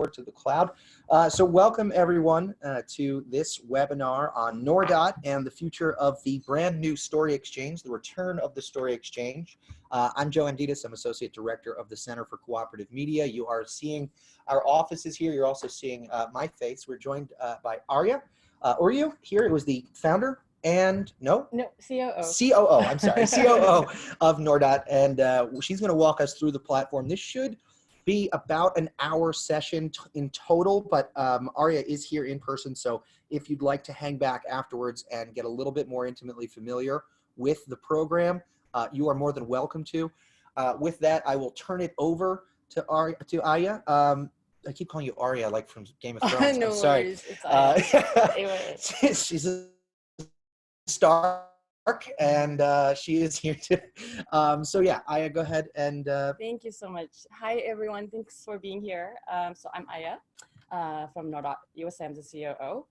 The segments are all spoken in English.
to the cloud. So welcome everyone to this webinar on Nordot and the future of the brand new Story Exchange, the return of the Story Exchange. I'm Joe Anditas. I'm Associate Director of the Center for Cooperative Media. You are seeing our offices here. You're also seeing my face. We're joined by Aya Uryu here. It was the founder and COO. I'm sorry, COO of Nordot, and she's going to walk us through the platform. This should be about an hour session in total, but Aya is here in person, so if you'd like to hang back afterwards and get a little bit more intimately familiar with the program, you are more than welcome to. With that, I will turn it over to Aya. I keep calling you Arya, like from Game of Thrones. No I'm sorry. worries, it's Aya. She's a star, and she is here too. So yeah, Aya, go ahead and Thank you so much. Hi everyone, thanks for being here. So I'm Aya from Nordot USA. I'm the COO,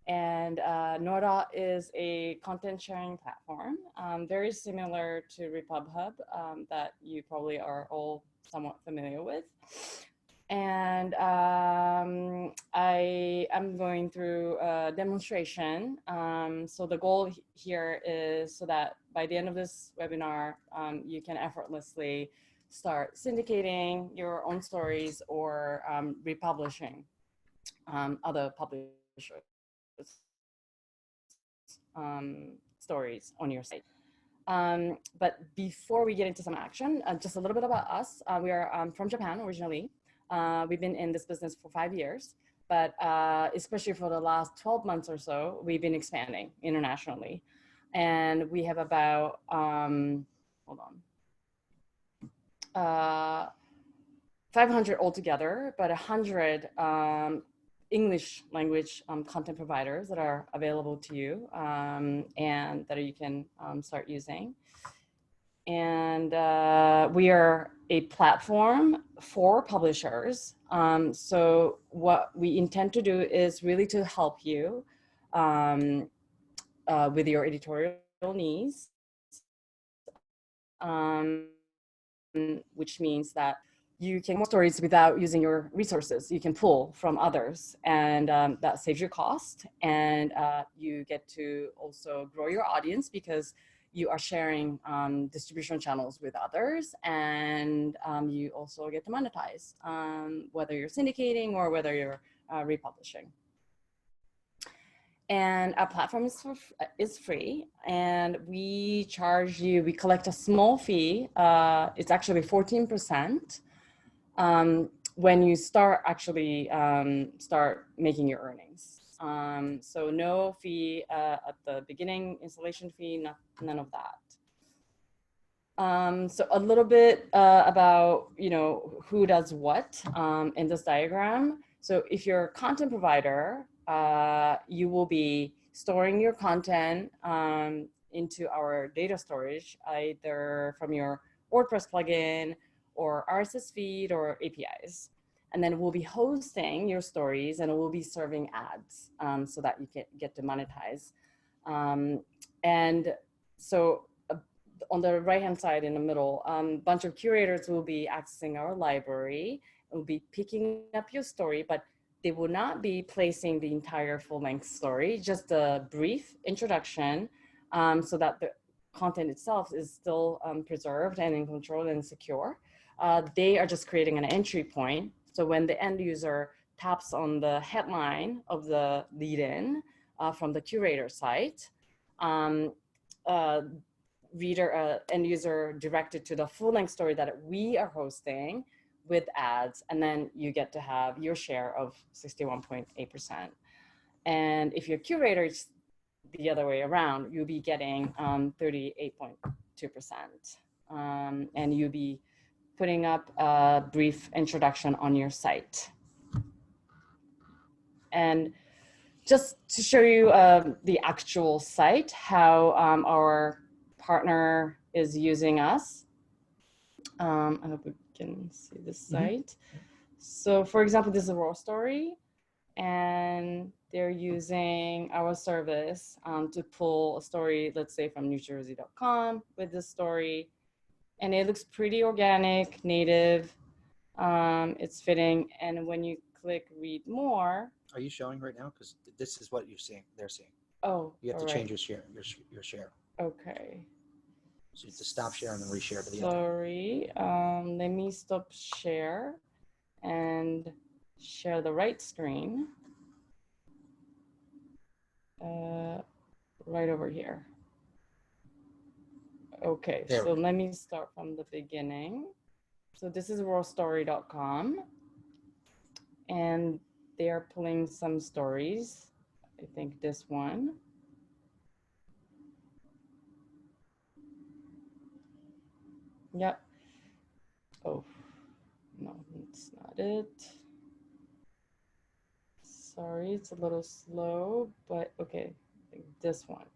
and Nordot is a content sharing platform very similar to RepubHub that you probably are all somewhat familiar with. And I am going through a demonstration. So the goal here is so that by the end of this webinar, you can effortlessly start syndicating your own stories or republishing other publishers' stories on your site. But before we get into some action, just a little bit about us. We are from Japan originally. We've been in this business for 5 years, but especially for the last 12 months or so, we've been expanding internationally. And we have about, 500 altogether, but 100 English language content providers that are available to you and that you can start using. And we are a platform for publishers. So what we intend to do is really to help you with your editorial needs, which means that you can more stories without using your resources. You can pull from others, and that saves your cost. And you get to also grow your audience because you are sharing distribution channels with others, and you also get to monetize, whether you're syndicating or whether you're republishing. And our platform is free, and we charge you, we collect a small fee. It's actually 14% when you start start making your earnings. So no fee at the beginning, installation fee, none of that. So a little bit about, who does what in this diagram. So if you're a content provider, you will be storing your content into our data storage, either from your WordPress plugin or RSS feed or APIs. And then we'll be hosting your stories, and we'll be serving ads so that you can get to monetize. And so on the right-hand side in the middle, bunch of curators will be accessing our library, will be picking up your story, but they will not be placing the entire full-length story, just a brief introduction so that the content itself is still preserved and in control and secure. They are just creating an entry point. So when the end user taps on the headline of the lead-in from the curator site, end user directed to the full-length story that we are hosting with ads, and then you get to have your share of 61.8%. And if your curator is the other way around, you'll be getting 38.2%. And you'll be putting up a brief introduction on your site. And just to show you the actual site, how our partner is using us. I hope we can see this site. So for example, this is a raw story, and they're using our service to pull a story, let's say from newjersey.com with this story. And it looks pretty organic, native. It's fitting. And when you click read more. Are you showing right now? Because this is what you're seeing. They're seeing. Oh, You have to all change right. your share. Okay. So you have to stop share and then reshare to the other. Sorry. Let me stop share and share the right screen. Right over here. Okay, There so we go. let me start from the beginning. So this is worldstory.com, and they are pulling some stories. I think this one. Yep. Oh, no, that's not it. Sorry, it's a little slow, but okay, I think this one.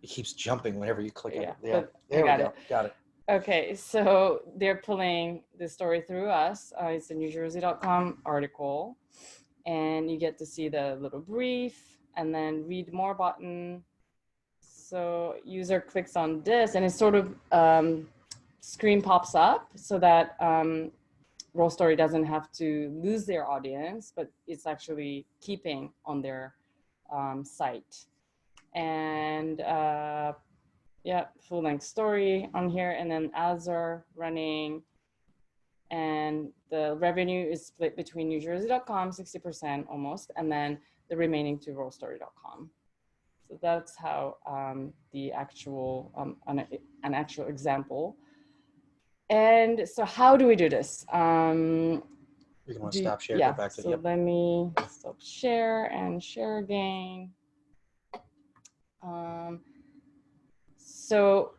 It keeps jumping whenever you click on Yeah, it. Yeah, but there I we go. Got it. Okay, so they're pulling the story through us. It's a NewJersey.com article, and you get to see the little brief and then read more button. So user clicks on this, and it sort of screen pops up so that Roll Story doesn't have to lose their audience, but it's actually keeping on their site. And yeah, full length story on here, and then ads are running, and the revenue is split between NewJersey.com, 60% almost, and then the remaining to rollstory.com. So that's how the actual, an actual example. And so how do we do this? You can want to stop share, go back to so yep. let me stop share and share again. So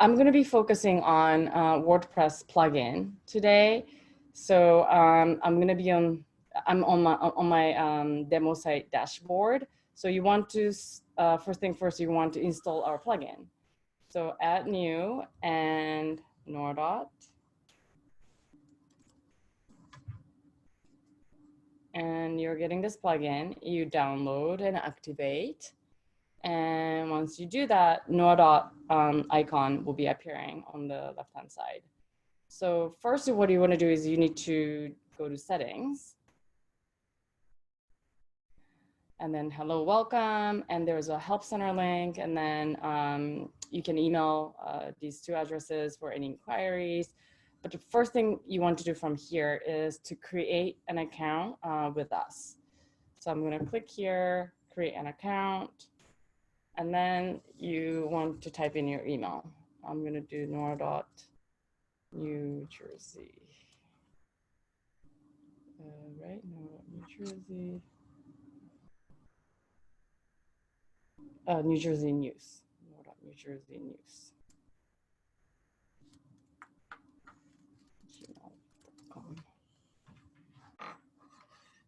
I'm going to be focusing on WordPress plugin today. So I'm going to be on my demo site dashboard. So you want to, first thing first, you want to install our plugin. So add new and Nordot. And you're getting this plugin, you download and activate. And once you do that, Nordot icon will be appearing on the left-hand side. So first, what you want to do is you need to go to settings. And then hello, welcome. And there's a help center link. And then you can email these two addresses for any inquiries. But the first thing you want to do from here is to create an account with us. So I'm going to click here, create an account. And then you want to type in your email. I'm going to do Nordot, New Jersey. Right, Nordot, New Jersey. New Jersey News. Nordot, New Jersey News. gmail.com.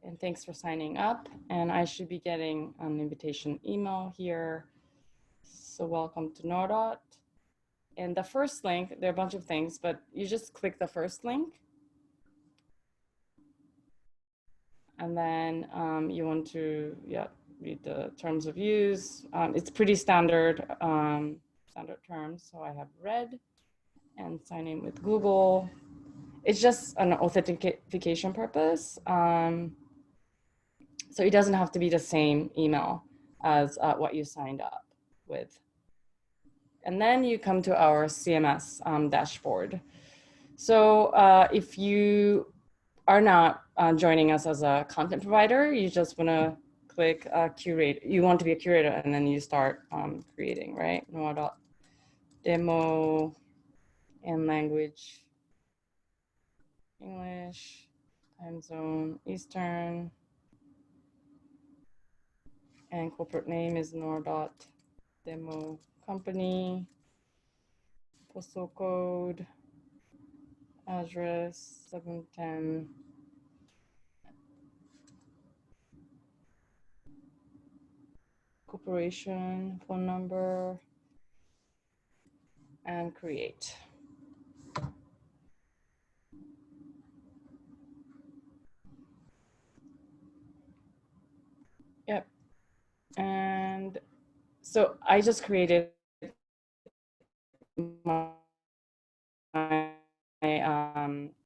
And thanks for signing up. And I should be getting an invitation email here. So welcome to Nordot. And the first link, there are a bunch of things, but you just click the first link. And then you want to, read the terms of use. It's pretty standard, standard terms. So I have read and sign in with Google. It's just an authentication purpose. So it doesn't have to be the same email as what you signed up with. And then you come to our CMS dashboard. So if you are not joining us as a content provider, you just want to click curate. You want to be a curator, and then you start creating, right? Nordot demo and language, English, time zone, Eastern, and corporate name is Nordot demo company, postal code, address 710. Corporation, phone number, and create. Yep. And so I just created my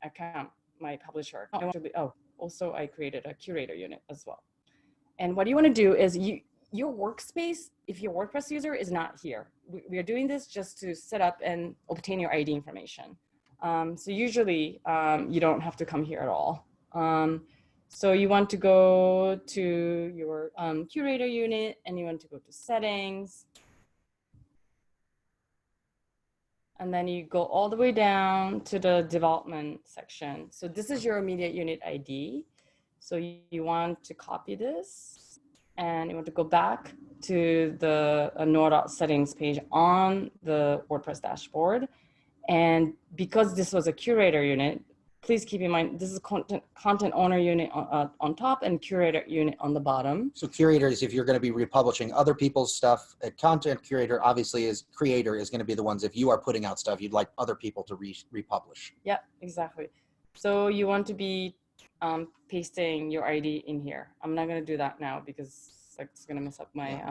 account. my publisher account. Oh, also I created a curator unit as well. And what you want to do is your workspace, if your WordPress user is not here, we are doing this just to set up and obtain your ID information. So usually you don't have to come here at all. So you want to go to your curator unit and you want to go to settings. And then you go all the way down to the development section. So this is your media unit ID. So you want to copy this and you want to go back to the Nordot settings page on the WordPress dashboard. And because this was a curator unit, please keep in mind, this is content owner unit on top and curator unit on the bottom. So curator is if you're going to be republishing other people's stuff. A content curator obviously is creator is going to be the ones if you are putting out stuff you'd like other people to republish. Yeah, exactly. So you want to be pasting your ID in here. I'm not going to do that now because it's going to mess up my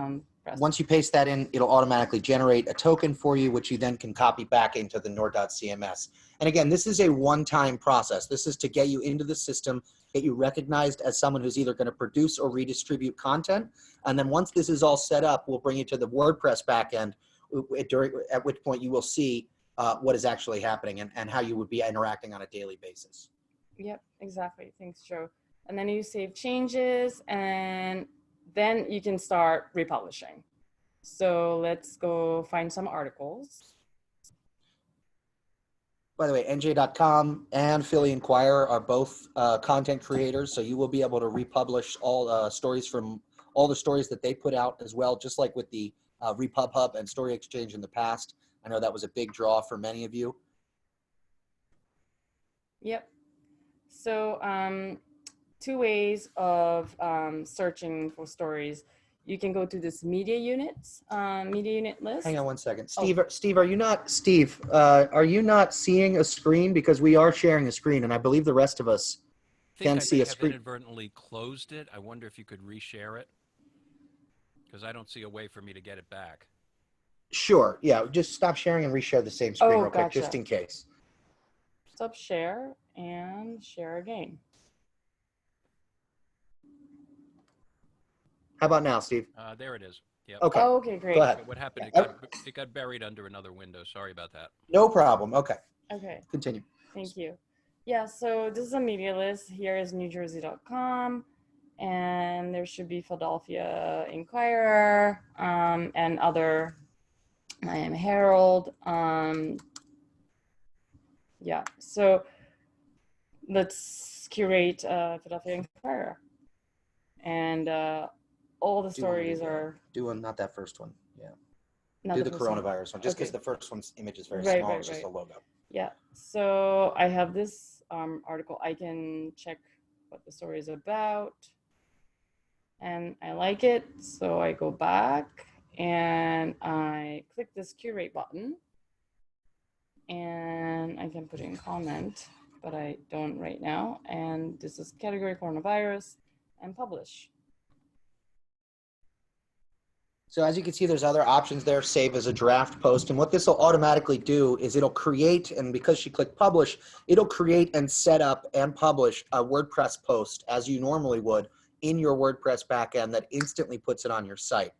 press. Once you paste that in, it'll automatically generate a token for you, which you then can copy back into the Nordot CMS. And again, this is a one-time process. This is to get you into the system, get you recognized as someone who's either going to produce or redistribute content. And then once this is all set up, we'll bring you to the WordPress backend, at which point you will see what is actually happening and how you would be interacting on a daily basis. Yep, exactly. Thanks, Joe. And then you save changes and then you can start republishing. So let's go find some articles. By the way, NJ.com and Philly Inquirer are both content creators, so you will be able to republish all stories from all the stories that they put out as well, just like with the RepubHub and Story Exchange in the past. I know that was a big draw for many of you. Yep. So two ways of searching for stories. You can go to this media unit list. Hang on one second. Steve, are you not seeing a screen? Because we are sharing a screen, and I believe the rest of us can see a screen. I inadvertently closed it. I wonder if you could reshare it, because I don't see a way for me to get it back. Sure. Yeah. Just stop sharing and reshare the same screen real quick, just in case. Stop share and share again. How about now, Steve? There it is. Yep. Okay. Oh, okay, great. Go ahead. What happened? It got buried under another window. Sorry about that. No problem. Okay. Okay. Continue. Thank you. Yeah, so this is a media list. Here is newjersey.com, and there should be Philadelphia Inquirer and other Miami Herald. Yeah, so let's curate Philadelphia Inquirer. And all the stories are... Doing not that first one. Yeah. Not do the coronavirus one, just because the first one's image is very small. It's just a logo. Yeah. So I have this article. I can check what the story is about. And I like it. So I go back and I click this curate button. And I can put in comment, but I don't right now. And this is category coronavirus and publish. So as you can see, there's other options there, save as a draft post. And what this will automatically do is it'll create, and because she clicked publish, it'll create and set up and publish a WordPress post as you normally would in your WordPress backend that instantly puts it on your site.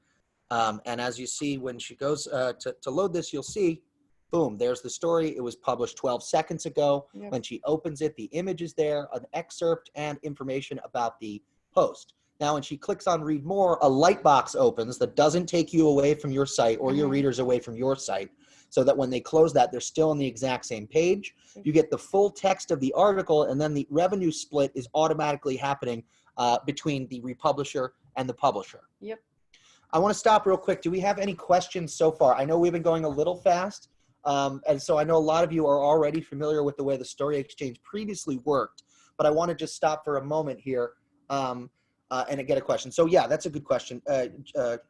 And as you see, when she goes to load this, you'll see, boom, there's the story. It was published 12 seconds ago. Yep. When she opens it, the image is there, an excerpt and information about the post. Now, when she clicks on read more, a light box opens that doesn't take you away from your site or your readers away from your site, so that when they close that, they're still on the exact same page. You get the full text of the article, and then the revenue split is automatically happening between the republisher and the publisher. Yep. I want to stop real quick. Do we have any questions so far? I know we've been going a little fast, and so I know a lot of you are already familiar with the way the Story Exchange previously worked, but I want to just stop for a moment here and get a question. So yeah, that's a good question.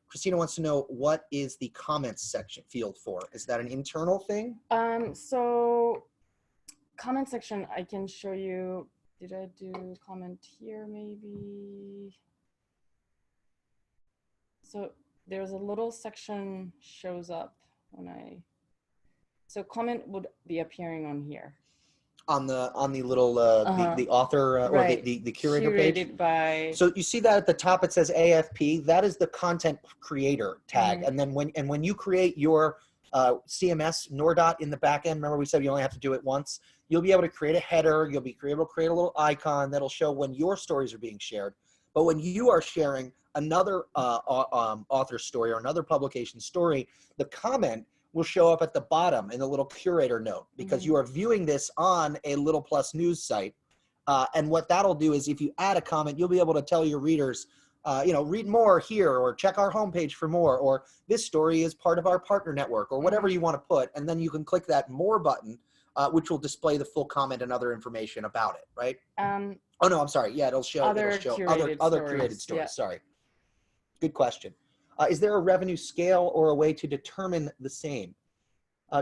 Christina wants to know, what is the comments section field for? Is that an internal thing? So comment section, I can show you. Did I do comment here maybe? So there's a little section shows up when so comment would be appearing on here. on the little the author or Right. the curator page. Curated by. So you see that at the top it says AFP. That is the content creator tag. Mhm. And then when you create your CMS Nordot in the back end, remember we said you only have to do it once. You'll be able to create a header. You'll be able to create a little icon that'll show when your stories are being shared. But when you are sharing another author story or another publication story, the comment will show up at the bottom in the little curator note, because you are viewing this on a Little Plus news site. And what that'll do is if you add a comment, you'll be able to tell your readers, read more here, or check our homepage for more, or this story is part of our partner network, or whatever you want to put. And then you can click that more button, which will display the full comment and other information about it, right? Oh, no, I'm sorry. Yeah, it'll show other curated stories. Yeah. Sorry. Good question. Is there a revenue scale or a way to determine the same?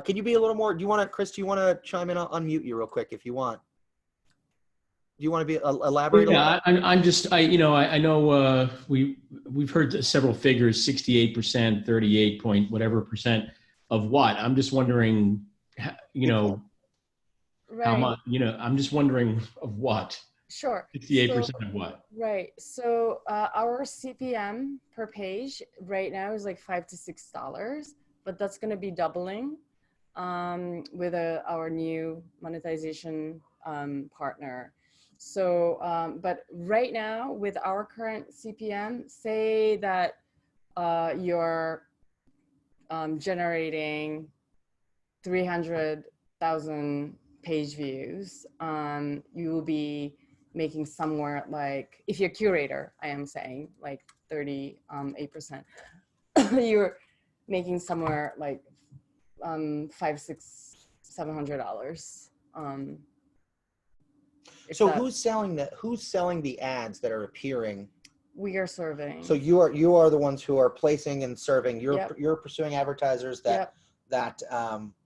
Can you be a little more, Chris, do you want to chime in? I'll unmute you real quick if you want. Do you want to be elaborate a little? Yeah, I know we've heard several figures, 68%, 38 point whatever percent of what. I'm just wondering, how much, I'm just wondering of what. Sure. 68% of what? Right. So our CPM per page right now is like $5 to $6, but that's going to be doubling with our new monetization partner. So, but right now with our current CPM, say that you're generating 300,000 page views, you will be making somewhere like, if you're a curator, I am saying like 38%, you're making somewhere like $500, $600, $700. So who's selling the ads that are appearing? We are serving. So you are the ones who are placing and serving. You're pursuing advertisers that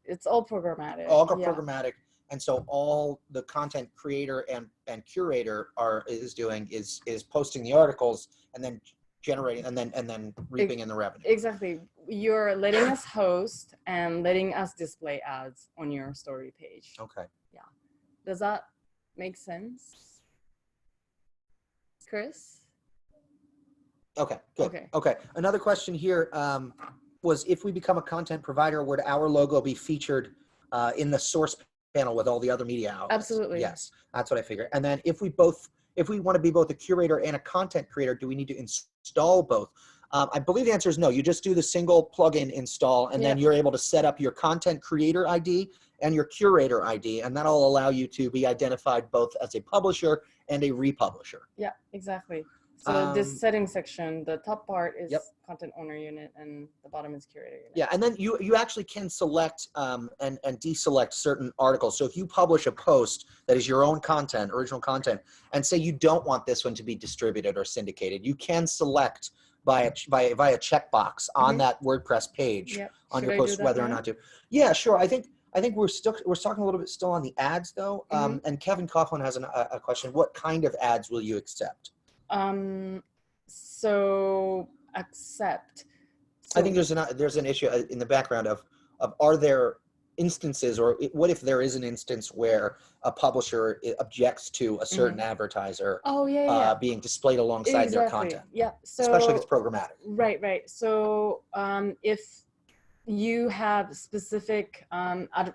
it's all programmatic. All programmatic. And so all the content creator and curator is doing is posting the articles and then generating and then reaping in the revenue. Exactly. You're letting us host and letting us display ads on your story page. Okay. Yeah. Does that make sense, Chris? Okay, good. Okay. Another question here was, if we become a content provider, would our logo be featured in the source panel with all the other media outlets? Absolutely. Yes, that's what I figured. And then if we want to be both a curator and a content creator, do we need to install both? I believe the answer is no. You just do the single plugin install, and then you're able to set up your content creator ID and your curator ID, and that'll allow you to be identified both as a publisher and a republisher. Yeah, exactly. So this settings section, the top part is content owner unit and the bottom is curator unit. Yeah, and then you actually can select and deselect certain articles. So if you publish a post that is your own content, original content, and say you don't want this one to be distributed or syndicated, you can select via checkbox on that WordPress page on your post whether or not to. Yeah, sure. I think we're talking a little bit still on the ads though. And Kevin Coughlin has a question. What kind of ads will you accept? So accept. So I think there's an issue in the background of are there instances, or what if there is an instance where a publisher objects to a certain advertiser being displayed alongside their content? Yeah. So especially if it's programmatic. Right. So if you have specific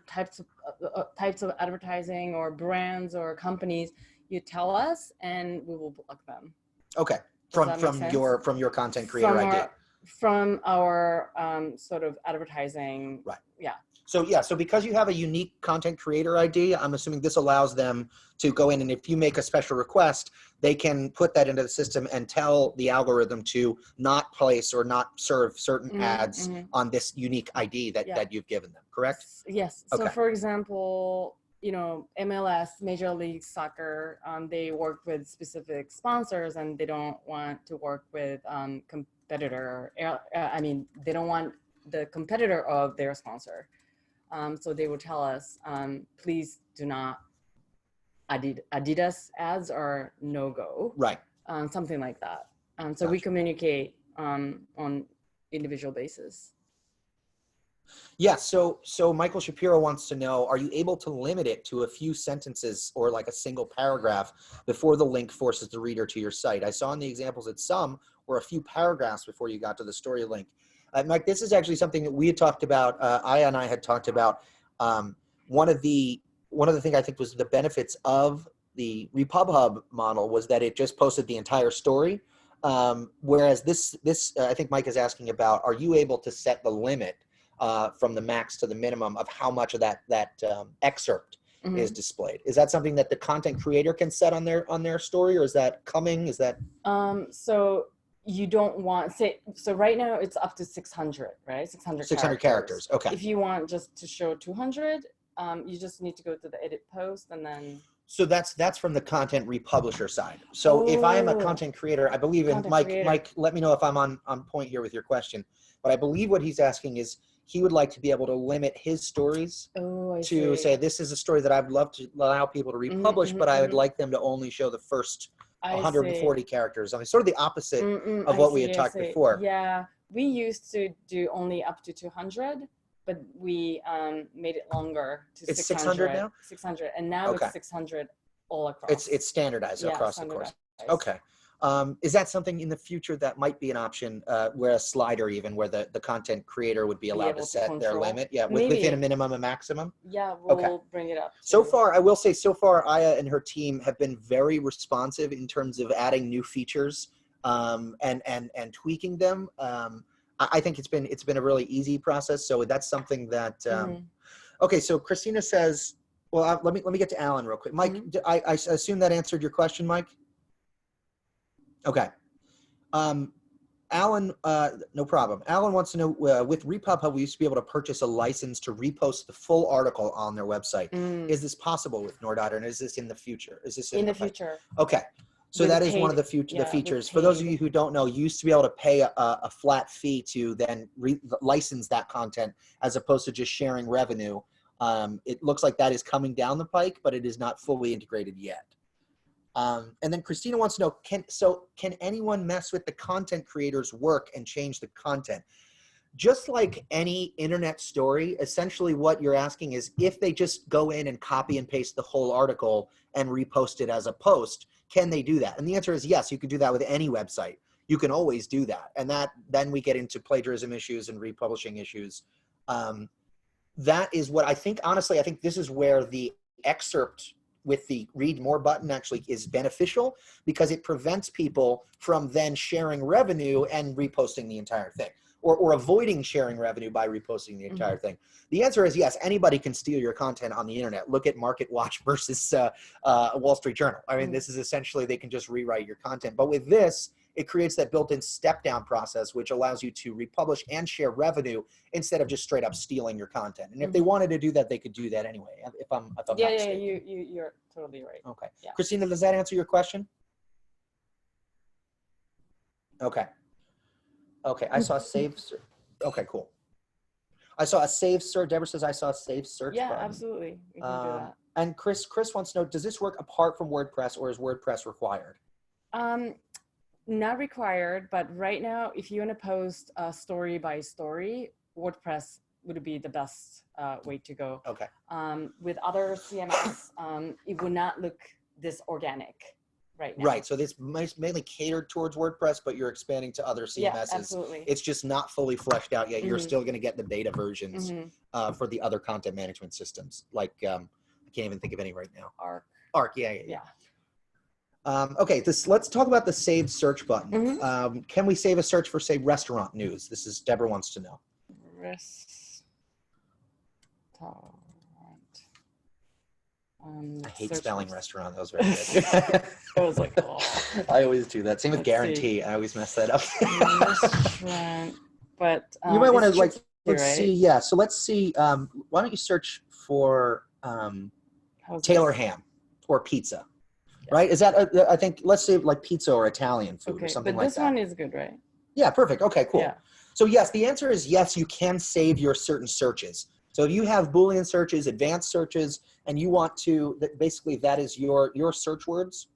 types of advertising or brands or companies, you tell us and we will block them. Okay. From your content creator ID. From our sort of advertising. Right. Yeah. So because you have a unique content creator ID, I'm assuming this allows them to go in, and if you make a special request, they can put that into the system and tell the algorithm to not place or not serve certain ads on this unique ID that you've given them, correct? Yes. Okay. So for example, MLS, Major League Soccer, they work with specific sponsors and they don't want to work with competitor. They don't want the competitor of their sponsor. So they will tell us, please do not, Adidas ads are no-go. Right. Something like that. So we communicate on individual basis. Yeah, so Michael Shapiro wants to know, are you able to limit it to a few sentences or like a single paragraph before the link forces the reader to your site? I saw in the examples that some were a few paragraphs before you got to the story link. Mike, this is actually something that we had talked about, Aya and I had talked about. One of the things I think was the benefits of the RepubHub model was that it just posted the entire story. Whereas this I think Mike is asking about, are you able to set the limit from the max to the minimum of how much of that excerpt is displayed? Is that something that the content creator can set on their story, or is that coming? Is that so you don't want, say, so right now it's up to 600, right? 600 characters. Okay. If you want just to show 200, you just need to go to the edit post and then. So that's from the content republisher side. So if I am a content creator, I believe in Mike, let me know if I'm on point here with your question, but I believe what he's asking is he would like to be able to limit his stories to say, this is a story that I'd love to allow people to republish, but I would like them to only show the first 140 characters. I mean, sort of the opposite of what we had talked before. Yeah, we used to do only up to 200, but we made it longer to 600. It's 600 now? 600, and now it's 600 all across. It's standardized across the course. Okay. Is that something in the future that might be an option, where a slider even, where the content creator would be allowed to set their limit? Yeah, within a minimum and maximum? Yeah, we'll bring it up. So far, I will say, Aya and her team have been very responsive in terms of adding new features and tweaking them. I think it's been a really easy process. So that's something that, okay, so Christina says, well, let me get to Alan real quick. Mike, I assume that answered your question, Mike? Okay. Alan, no problem. Alan wants to know, with RepubHub, we used to be able to purchase a license to repost the full article on their website. Is this possible with Nordot, and is this in the future? Is this in the future? Okay. So that is one of the features. For those of you who don't know, you used to be able to pay a flat fee to then license that content as opposed to just sharing revenue. It looks like that is coming down the pike, but it is not fully integrated yet. And then Christina wants to know, can anyone mess with the content creator's work and change the content? Just like any internet story, essentially what you're asking is if they just go in and copy and paste the whole article and repost it as a post, can they do that? And the answer is yes, you can do that with any website. You can always do that. And then we get into plagiarism issues and republishing issues. That is what I think, honestly, I think this is where the excerpt with the read more button actually is beneficial, because it prevents people from then sharing revenue and reposting the entire thing, or avoiding sharing revenue by reposting the entire thing. The answer is yes, anybody can steal your content on the internet. Look at Market Watch versus Wall Street Journal. I mean, this is essentially, they can just rewrite your content. But with this, it creates that built-in step-down process, which allows you to republish and share revenue instead of just straight up stealing your content. And if they wanted to do that, they could do that anyway. If I'm not mistaken. You're totally right. Okay. Yeah. Christina, does that answer your question? Okay. Okay. I saw save. Okay, cool. I saw a save search. Deborah says I saw a save search. Yeah, button. absolutely. We can do that. And Chris wants to know, does this work apart from WordPress, or is WordPress required? Not required, but right now, if you want to post story by story, WordPress would be the best way to go. Okay. With other CMS, it would not look this organic right now. Right. So this mainly catered towards WordPress, but you're expanding to other CMSs. Yeah, absolutely. It's just not fully fleshed out yet. You're still going to get the beta versions for the other content management systems. Like, I can't even think of any right now. Arc. Yeah. Okay, let's talk about the save search button. Can we save a search for, say, restaurant news? This is Deborah wants to know. I hate spelling restaurant. That was very good. I was like, oh. I always do that. Same with guarantee. I always mess that up. Restaurant, but you might want to let's see. Yeah. So let's see. Why don't you search for Taylor ham or pizza? Right? Is that, I think, let's say like pizza or Italian food or something like that. But this one is good, right? Yeah, perfect. Okay, cool. Yeah. So yes, the answer is yes, you can save your certain searches. So if you have Boolean searches, advanced searches, and you want to, basically that is your search words,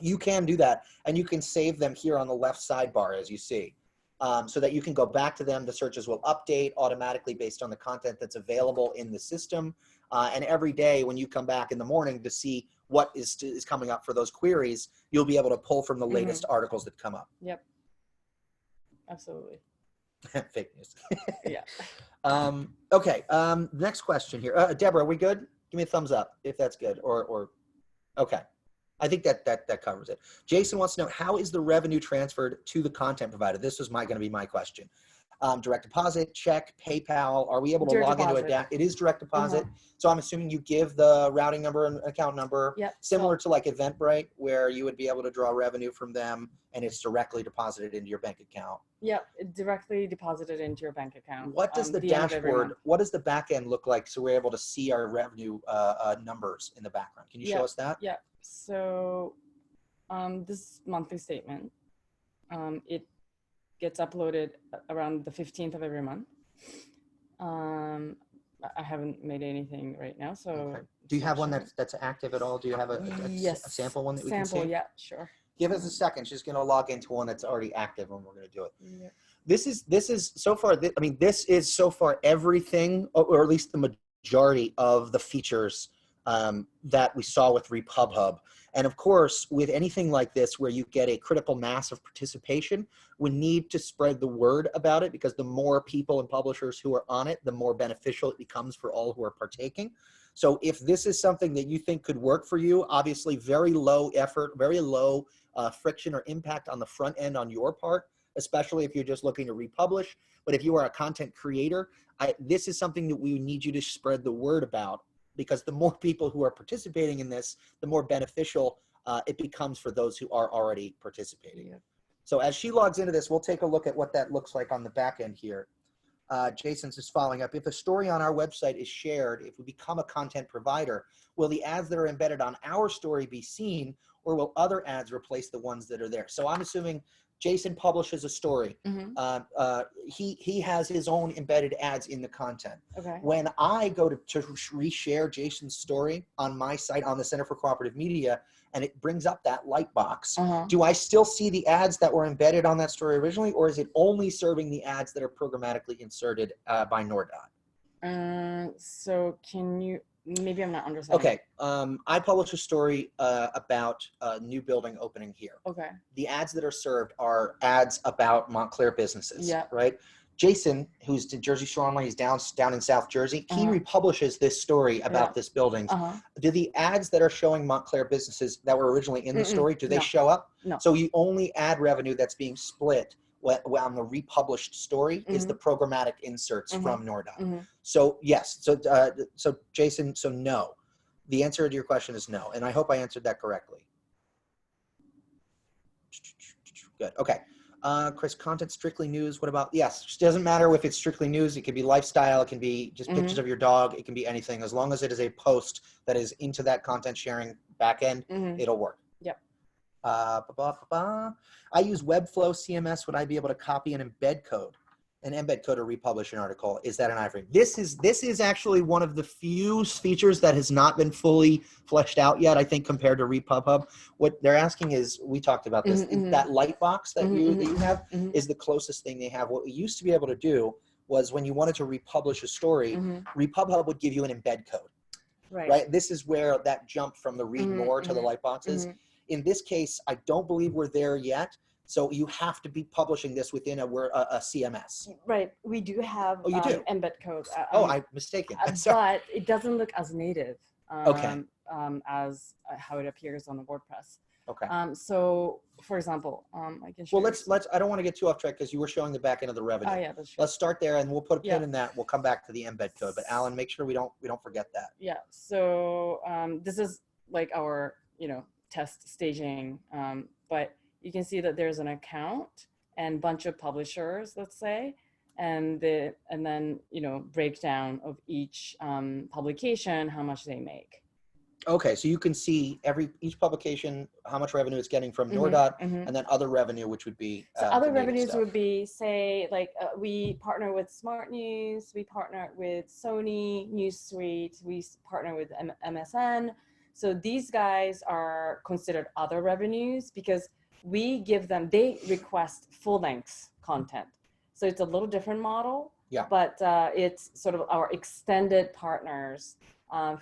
you can do that. And you can save them here on the left sidebar, as you see. so that you can go back to them. The searches will update automatically based on the content that's available in the system. And every day when you come back in the morning to see what is coming up for those queries, you'll be able to pull from the latest articles that come up. Yep. Absolutely. Fake news. Yeah. Okay. Next question here. Deborah, are we good? Give me a thumbs up if that's good. Or okay. I think that covers it. Jason wants to know, how is the revenue transferred to the content provider? This was going to be my question. Direct deposit, check, PayPal. Are we able to Direct log deposit. into it? It is direct deposit. So I'm assuming you give the routing number and account number, Yep. similar to like Eventbrite, where you would be able to draw revenue from them and it's directly deposited into your bank account. Yep. Directly deposited into your bank account. What does the the end of every dashboard, month. what does the back end look like so we're able to see our revenue numbers in the background? Can you show us that? Yeah. So this monthly statement, it gets uploaded around the 15th of every month. I haven't made anything right now, so. Okay. Do you have one that's active at all? Do you have a sample one that we can see? Sample, yeah, sure. Give us a second. She's going to log into one that's already active and we're going to do it. Yeah. This is so far, I mean, this is so far everything, or at least the majority of the features that we saw with RepubHub. And of course, with anything like this, where you get a critical mass of participation, we need to spread the word about it, because the more people and publishers who are on it, the more beneficial it becomes for all who are partaking. So if this is something that you think could work for you, obviously very low effort, very low friction or impact on the front end on your part, especially if you're just looking to republish. But if you are a content creator, this is something that we need you to spread the word about, because the more people who are participating in this, the more beneficial it becomes for those who are already participating. Yeah. So as she logs into this, we'll take a look at what that looks like on the back end here. Jason's just following up. If a story on our website is shared, if we become a content provider, will the ads that are embedded on our story be seen, or will other ads replace the ones that are there? So I'm assuming Jason publishes a story. He has his own embedded ads in the content. Okay. When I go to reshare Jason's story on my site, on the Center for Cooperative Media, and it brings up that light box, do I still see the ads that were embedded on that story originally, or is it only serving the ads that are programmatically inserted by Nordot? So can you, maybe I'm not understanding. Okay, I published a story about a new building opening here. Okay. The ads that are served are ads about Montclair businesses, Yeah. right? Jason, who's in Jersey Shore Online, he's down in South Jersey. He republishes this story about this building. Do the ads that are showing Montclair businesses that were originally in the story, do they show up? No. So you only ad revenue that's being split on the republished story is the programmatic inserts from Nordot. So yes, so Jason, so no. The answer to your question is no, and I hope I answered that correctly. Good, okay. Chris, content strictly news, what about, yes, it doesn't matter if it's strictly news, it can be lifestyle, it can be just pictures of your dog, it can be anything, as long as it is a post that is into that content sharing backend, it'll work. Yep. I use Webflow CMS. Would I be able to copy and embed code or republish an article? Is that an iframe? This is actually one of the few features that has not been fully fleshed out yet, I think, compared to RepubHub. What they're asking is, we talked about this, that light box that you have is the closest thing they have. What we used to be able to do was, when you wanted to republish a story, RepubHub would give you an embed code. Right? This is where that jump from the read more to the light box is. In this case, I don't believe we're there yet. So you have to be publishing this within a CMS. Right. We do have embed code. I'm mistaken. But it doesn't look as native as how it appears on the WordPress. Okay. So, for example, I can show. Well, let's. I don't want to get too off track, because you were showing the back end of the revenue. Oh yeah, that's true. Let's start there, and we'll put a pin in that. We'll come back to the embed code. But Alan, make sure we don't forget that. Yeah. So this is like our test staging, but you can see that there's an account and bunch of publishers, let's say, and then breakdown of each publication, how much they make. Okay, so you can see each publication, how much revenue it's getting from Nordot, and then other revenue, which would be so other revenues would be, say, like we partner with Smart News, we partner with Sony News Suite, we partner with MSN. So these guys are considered other revenues, because we give them, they request full length content. So it's a little different model, Yeah. but it's sort of our extended partners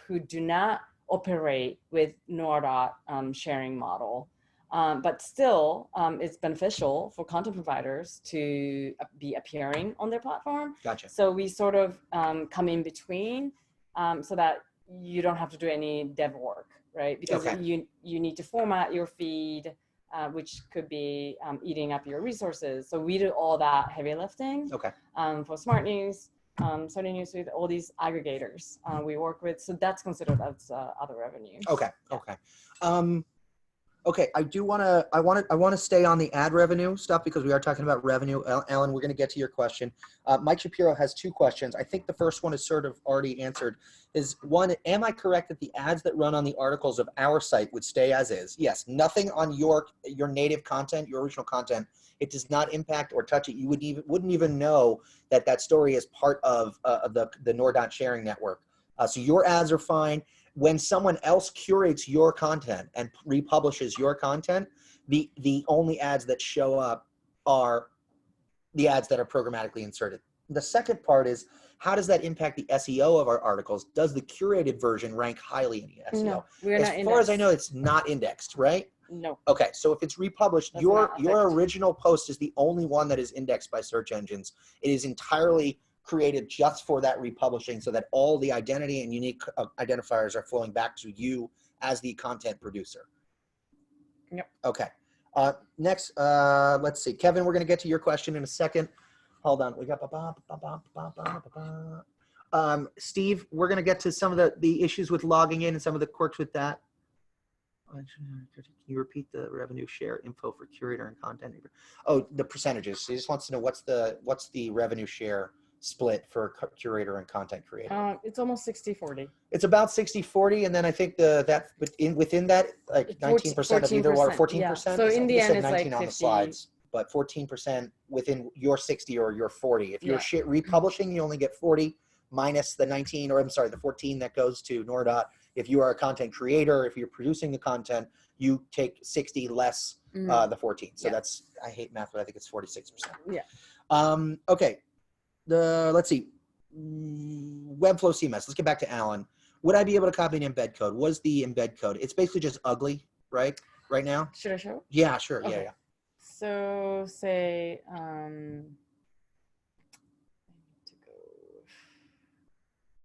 who do not operate with Nordot sharing model. But still, it's beneficial for content providers to be appearing on their platform. Gotcha. So we sort of come in between so that you don't have to do any dev work, right? Because Okay. you need to format your feed, which could be eating up your resources. So we do all that heavy lifting. Okay. For Smart News, Sony News with all these aggregators we work with. So that's considered as other revenue. Okay. Okay. Okay, I want to stay on the ad revenue stuff because we are talking about revenue. Alan, we're going to get to your question. Mike Shapiro has two questions. I think the first one is sort of already answered. Is one, am I correct that the ads that run on the articles of our site would stay as is? Yes, nothing on your native content, your original content. It does not impact or touch it. You wouldn't even know that that story is part of the Nordot sharing network. So your ads are fine. When someone else curates your content and republishes your content, the only ads that show up are the ads that are programmatically inserted. The second part is, how does that impact the SEO of our articles? Does the curated version rank highly in the SEO? No, we're not as far as I indexed. know, it's not indexed, right? No. Okay, so if it's republished, Does your not affect. original post is the only one that is indexed by search engines. It is entirely created just for that republishing, so that all the identity and unique identifiers are flowing back to you as the content producer. Yep. Okay. Next, let's see, Kevin, we're going to get to your question in a second. Hold on. We got Steve, we're going to get to some of the issues with logging in and some of the quirks with that. Can you repeat the revenue share info for curator and content? Oh, the percentages. So he just wants to know what's the revenue share split for curator and content creator. It's almost 60-40. It's about 60-40, and then I think within that, like 19% of either or 14%. Yeah. So in the end, it's like 50. On the slides, but 14% within your 60 or your 40. If you're Yeah. republishing, you only get 40 minus the 19, or I'm sorry, the 14 that goes to Nordot. If you are a content creator, if you're producing the content, you take 60 less the 14. So Yeah. that's, I hate math, but I think it's 46%. Yeah. Okay. Let's see. Webflow CMS. Let's get back to Alan. Would I be able to copy an embed code? What is the embed code? It's basically just ugly, right? Right now? Should I show? Yeah, sure. Okay. Yeah. So say, I need to go.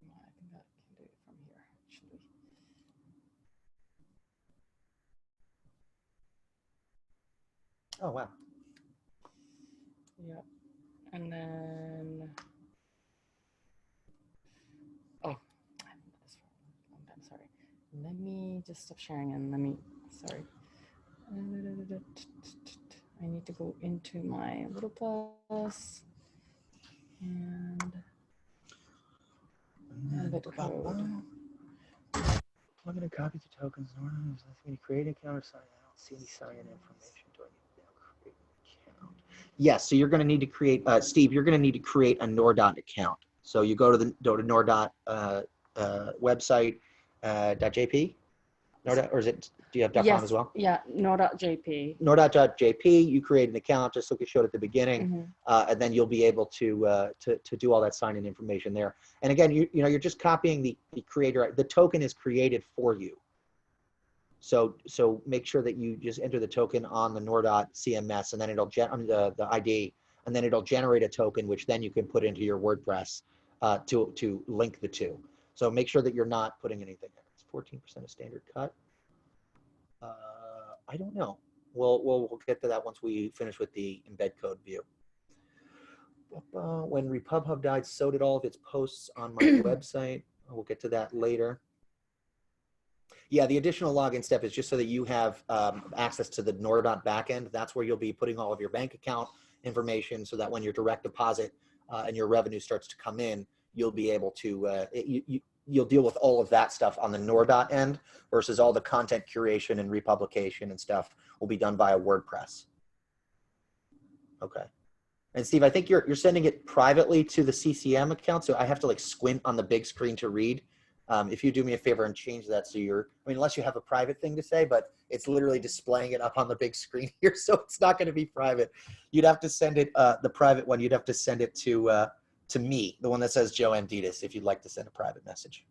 I think I can do it from here, actually. Oh, wow. Yep. And then, oh, I'm sorry. Let me just stop sharing and sorry. I need to go into my little plus and embed code. Plug in a copy to tokens. Let me create an account or sign in. I don't see any sign-in information. Do I need to now create an account? Yes. So you're going to need to create, Steve. You're going to need to create a Nordot account. So you go to Nordot website .jp. Nordot, or is it? Do you have .com as well? Yeah, Nordot.jp. Nordot.jp. You create an account just like we showed at the beginning, and then you'll be able to do all that sign-in information there. And again, you're just copying the creator. The token is created for you. So make sure that you just enter the token on the Nordot CMS, and then it'll the ID, and then it'll generate a token, which then you can put into your WordPress to link the two. So make sure that you're not putting anything there. It's 14% of standard cut. I don't know. We'll get to that once we finish with the embed code view. When RepubHub died, so did all of its posts on my website. We'll get to that later. Yeah, the additional login step is just so that you have access to the Nordot backend. That's where you'll be putting all of your bank account information, so that when your direct deposit and your revenue starts to come in, you'll be able to you'll deal with all of that stuff on the Nordot end, versus all the content curation and republication and stuff will be done via WordPress. Okay. And Steve, I think you're sending it privately to the CCM account, so I have to like squint on the big screen to read. If you do me a favor and change that so unless you have a private thing to say, but it's literally displaying it up on the big screen here, so it's not going to be private. You'd have to send it, the private one, you'd have to send it to me, the one that says Joe Anditas, if you'd like to send a private message.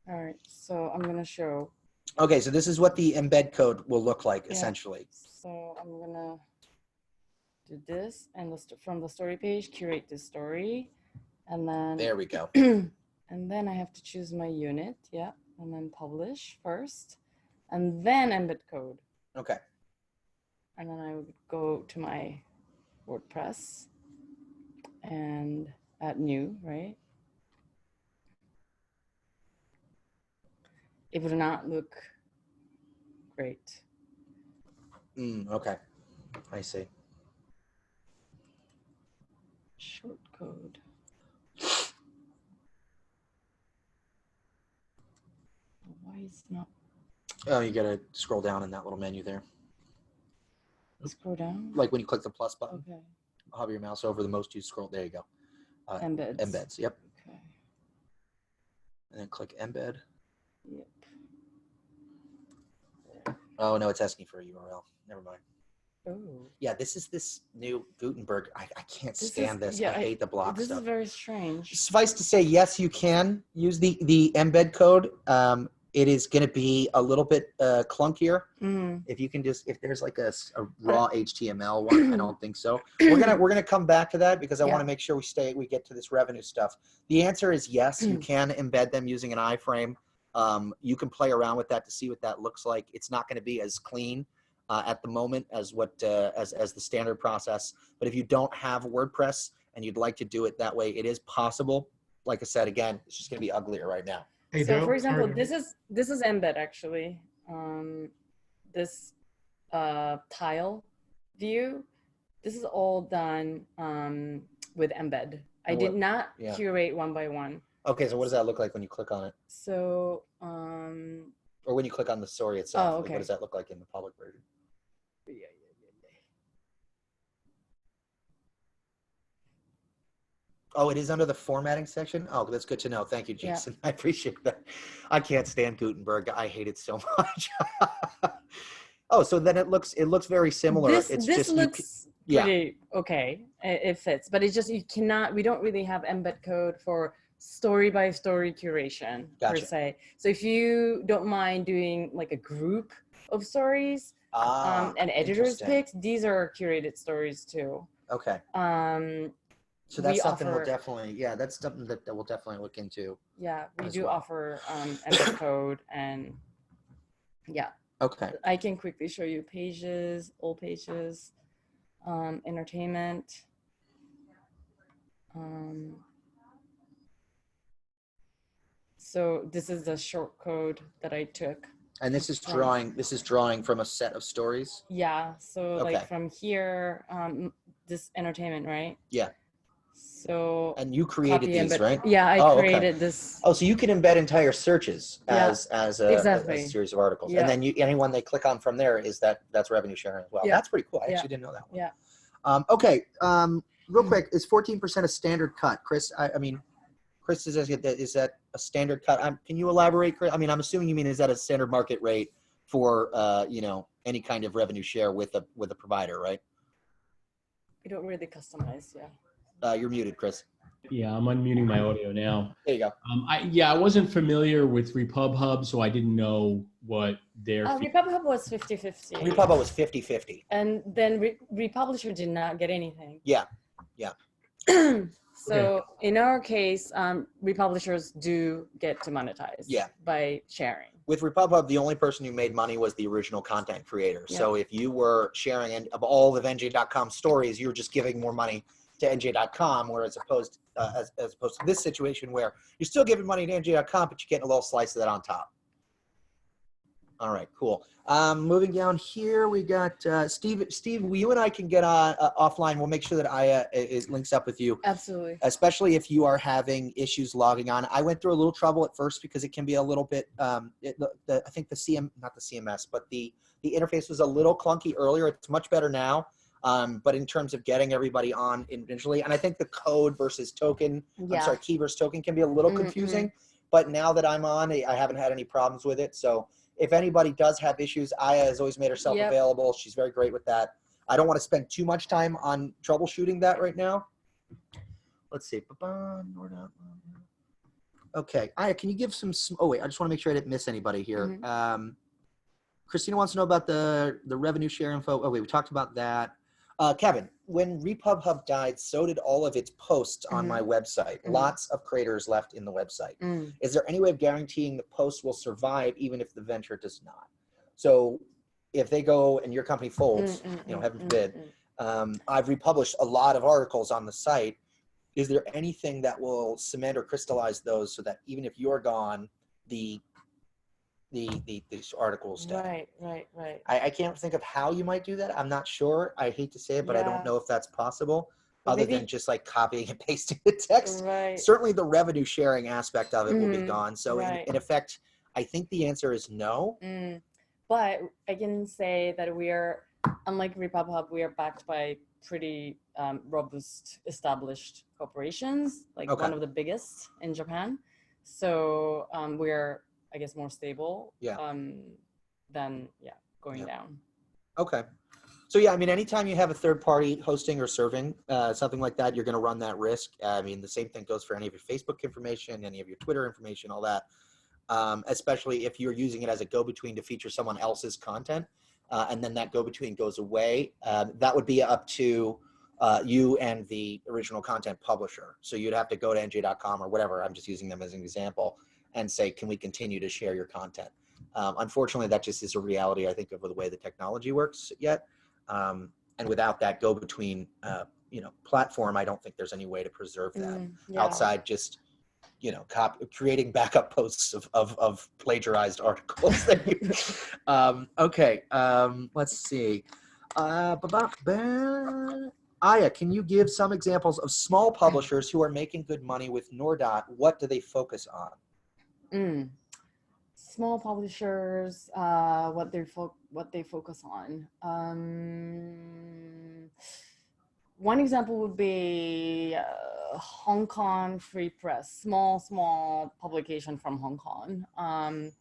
All right, so I'm going to show. Okay, so this is what the embed code will look like, essentially. So I'm going to do this, and from the story page, curate this story, and then. There we go. And then I have to choose my unit, and then publish first, and then embed code. Okay. And then I would go to my WordPress and add new, right? It would not look great. Okay, I see. Short code. Why is not? Oh, you gotta scroll down in that little menu there. Scroll down. Like when you click the plus button, Okay. hover your mouse over the most you scroll. There you go. Embeds. Embeds. Yep. Okay. And then click embed. Yep. Oh no, it's asking for a URL. Never mind. Oh. Yeah, this is this new Gutenberg. I can't This stand is- this. yeah, I hate the block This stuff. is very strange. Suffice to say, yes, you can use the embed code. It is going to be a little bit clunkier. Mm. If you can if there's like a raw HTML one, I don't think so. We're gonna come back to that because I want to make sure we get to this revenue stuff. The answer is yes, you can embed them using an iframe. You can play around with that to see what that looks like. It's not going to be as clean at the moment as what as the standard process. But if you don't have WordPress and you'd like to do it that way, it is possible. Like I said, again, it's just going to be uglier right now. Hey, So Joe, for example, sorry. this is embed actually. This tile view, this is all done with embed. I did not curate one by one. Okay, so what does that look like when you click on it? So or when you click on the story itself? Oh, Like, okay. what does that look like in the public version? Oh, it is under the formatting section? Oh, that's good to know. Thank you, Jason. I appreciate that. I can't stand Gutenberg. I hate it so much. Oh, so then it looks very similar. This It's this just looks pretty okay. It fits, but it's just we don't really have embed code for story by story curation per se. So if you don't mind doing like a group of stories and editors picks, these are curated stories too. Okay. So that's something we'll definitely, that's something that we'll definitely look into. Yeah, we do offer embed code and Okay. I can quickly show you pages, all pages, entertainment. So this is the short code that I took. And this is drawing from a set of stories? Yeah, so like from here, this entertainment, right? Yeah. So and you created these, right? Yeah, I created this. Oh, so you can embed entire searches as a series of articles, and then anyone they click on from there that's revenue sharing as well. That's pretty cool. I actually didn't know that one. Yeah. Okay. Real quick, is 14% a standard cut, Chris? I mean, Chris is that a standard cut? Can you elaborate, Chris? I mean, I'm assuming you mean is that a standard market rate for any kind of revenue share with a provider, right? We don't really customize, You're muted, Chris. Yeah, I'm unmuting my audio now. There you go. I wasn't familiar with RepubHub, so I didn't know what their RepubHub was 50-50. RepubHub was 50-50. And then Republisher did not get anything. Yeah. So in our case, republishers do get to monetize by sharing. With RepubHub, the only person who made money was the original content creator. So if you were sharing of all of NJ.com stories, you were just giving more money to NJ.com, whereas as opposed to this situation where you're still giving money to NJ.com, but you're getting a little slice of that on top. All right, cool. Moving down here, we got Steve. Steve, you and I can get offline. We'll make sure that Aya links up with you. Absolutely. Especially if you are having issues logging on. I went through a little trouble at first because it can be a little bit. I think not the CMS, but the interface was a little clunky earlier. It's much better now. But in terms of getting everybody on individually, and I think the code versus token, key versus token can be a little confusing. but now that I'm on, I haven't had any problems with it. So if anybody does have issues, Aya has always made herself Yep. available. She's very great with that. I don't want to spend too much time on troubleshooting that right now. Let's see. Okay, Aya, can you give some? Oh wait, I just want to make sure I didn't miss anybody here. Christina wants to know about the revenue share info. Oh wait, we talked about that. Kevin, when Repub Hub died, so did all of its posts on my website. Lots of creators left in the website. Is there any way of guaranteeing the post will survive even if the venture does not? So if they go and your company folds, you know, heaven forbid, I've republished a lot of articles on the site. Is there anything that will cement or crystallize those so that even if you're gone, these articles stay? Right. I can't think of how you might do that. I'm not sure. I hate to say it, but I don't know if that's possible, Well, other than just like copying and pasting the text. Right. Certainly the revenue sharing aspect of it will be gone. So in effect, I think the answer is no. But I can say that we are, unlike Repub Hub, we are backed by pretty robust, established corporations, like one of the biggest in Japan. So we're, I guess, more stable than going down. Okay. So yeah, I mean, anytime you have a third party hosting or serving something like that, you're going to run that risk. I mean, the same thing goes for any of your Facebook information, any of your Twitter information, all that. Especially if you're using it as a go-between to feature someone else's content, and then that go-between goes away. That would be up to you and the original content publisher. So you'd have to go to nj.com or whatever, I'm just using them as an example, and say, can we continue to share your content? Unfortunately, that just is a reality, I think, of the way the technology works yet. And without that go-between platform, I don't think there's any way to preserve that outside just creating backup posts of plagiarized articles. Okay, let's see. Aya, can you give some examples of small publishers who are making good money with Nordot? What do they focus on? Small publishers, what they focus on. One example would be Hong Kong Free Press, small publication from Hong Kong.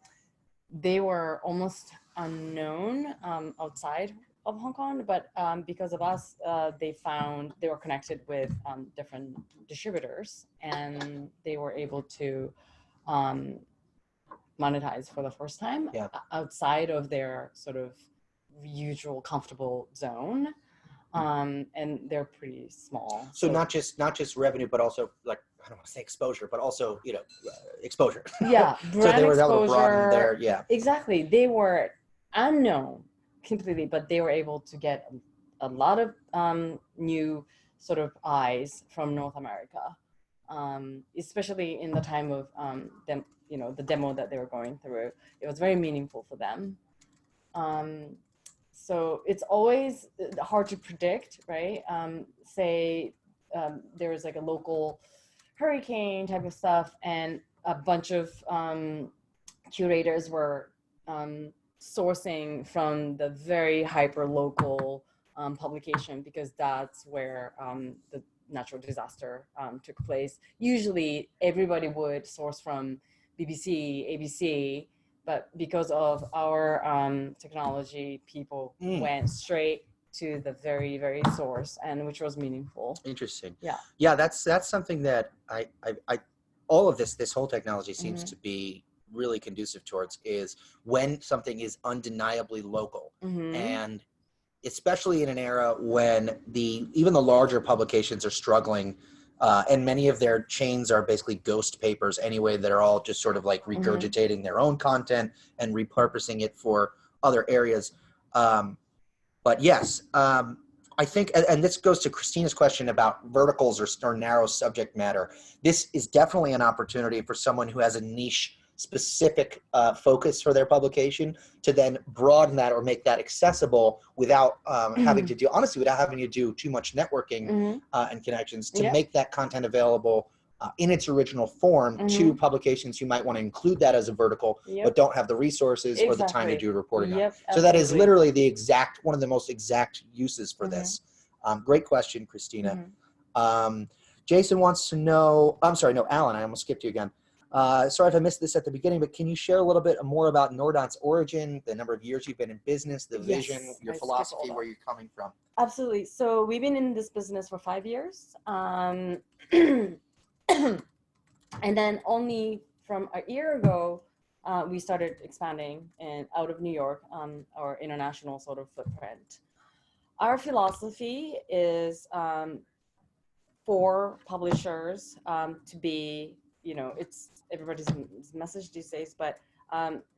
They were almost unknown outside of Hong Kong, but because of us, they were connected with different distributors, and they were able to monetize for the first time outside of their sort of usual comfortable zone. And they're pretty small. So not just revenue, but also, like, I don't want to say exposure, but also, exposure. Yeah, brand so they were exposure, able to broaden their, exactly. They were unknown completely, but they were able to get a lot of new sort of eyes from North America, especially in the time of them, the demo that they were going through. It was very meaningful for them. So it's always hard to predict, right? Say there's like a local hurricane type of stuff, and a bunch of curators were sourcing from the very hyper local publication, because that's where the natural disaster took place. Usually everybody would source from BBC, ABC, but because of our technology, people went straight to the very, very source, and which was meaningful. Interesting. Yeah, that's something that I all of this whole technology seems to be really conducive towards, is when something is undeniably local, and especially in an era when even the larger publications are struggling. And many of their chains are basically ghost papers anyway, that are all just sort of like regurgitating their own content and repurposing it for other areas. But yes, I think, and this goes to Christina's question about verticals or narrow subject matter. This is definitely an opportunity for someone who has a niche specific focus for their publication to then broaden that or make that accessible without having to do too much networking and connections to make that content available in its original form to publications who might want to include that as a vertical but don't have the resources or the time to do reporting on. So that is literally one of the most exact uses for this. Great question, Christina. Jason wants to know, I'm sorry, no, Alan, I almost skipped you again. Sorry if I missed this at the beginning, but can you share a little bit more about Nordot's origin, the number of years you've been in business, the vision, your I skipped philosophy, all that. where you're coming from? Absolutely. So we've been in this business for 5 years. And then only from a year ago, we started expanding out of New York, our international sort of footprint. Our philosophy is for publishers to be, it's everybody's message these days, but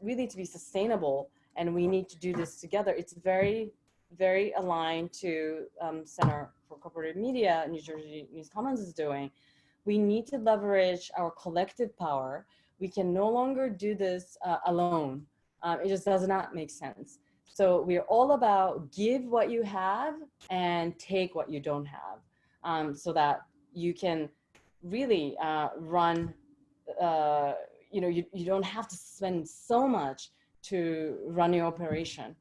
really to be sustainable, and we need to do this together. It's very, very aligned to Center for Corporate Media, New Jersey News Commons is doing. We need to leverage our collective power. We can no longer do this alone. It just does not make sense. So we're all about give what you have and take what you don't have, so that you can really run, you don't have to spend so much to run your operation.